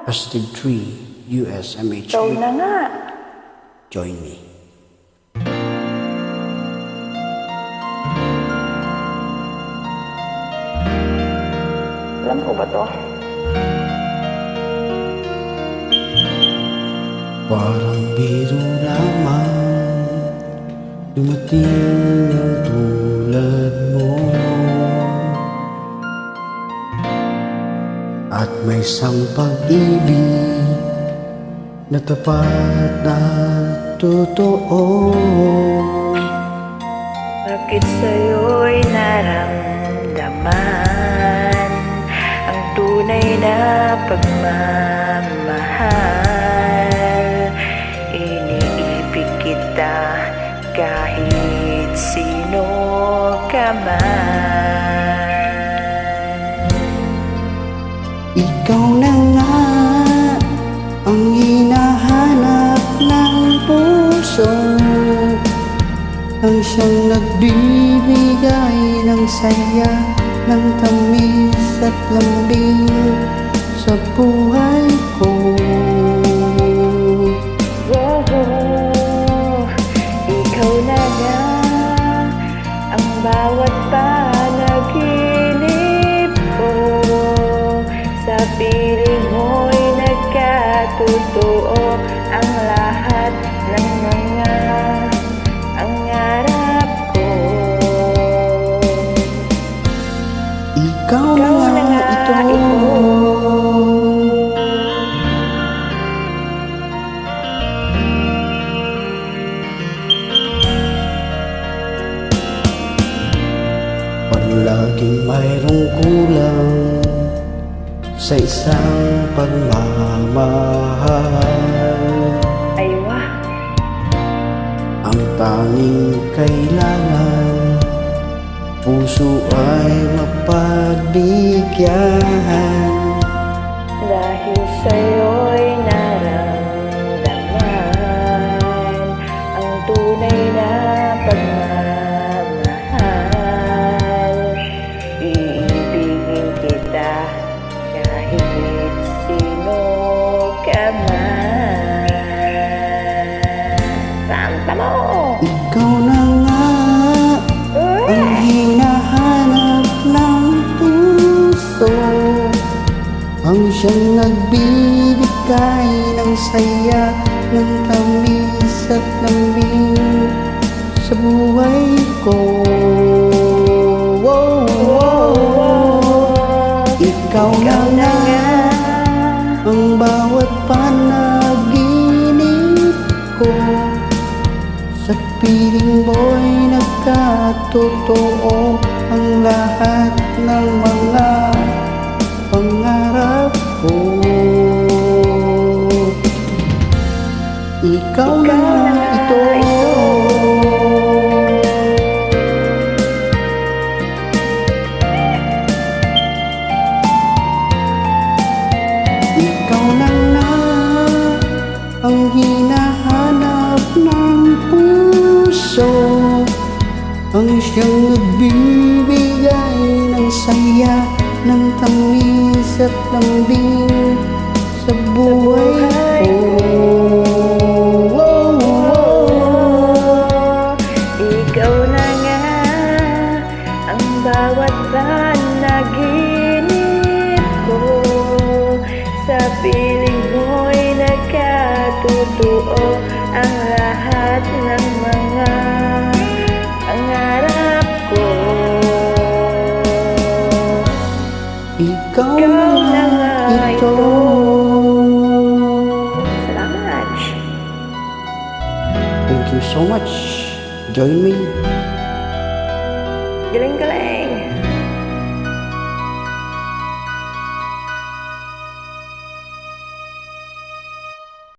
Astig 3 USMH. Ikaw na nga. Join me. Alam ko ba to? Parang biro lamang dumating ang tulad mo, at may isang pag-ibig na tapat na totoo. Bakit sa'yo'y naramdaman ang tunay na pagmamahal? Iniibig kita kahit sino ka man. Ikaw na nga ang hinahanap ng puso, ang siyang nagbibigay ng saya, ng tamis at lambing sa buhay ko. Ikaw na nga ang bawat panaginip ko, sa piling mo'y nagkatotoo ang lahat ng mga pangarap ko. Ikaw na nga ito. Palaging mayroong kulang sa isang pagmamahal. Aywa, Ang tanging kailangan, puso ay mapagbigyan. dahil sa'yo'y naramdaman ang tunay na pagmamahal. Iibigin kita kahit sino ka man. Santa mo! Ikaw na nga ang hinahanap ng puso, ang siyang nagbibigay ng saya, ng tamis at lambing sa buhay ko. Ikaw na nga ang bawat panaginip ko, sa piling mo'y nagkatotoo ang lahat ng mga pangarap ko. Ikaw na ito. Ikaw na nga ang hinahanap ng puso, ang siyang nagbibigay ng saya, ng tamis at lambing sa buhay ko. Ikaw na nga ang bawat panaginip ko, sa piling mo'y nagkatotoo ang lahat ng mga pangarap ko. Ikaw Ikaw na na nga ito. Salamat. Thank you so much. Join me. Galing-galing.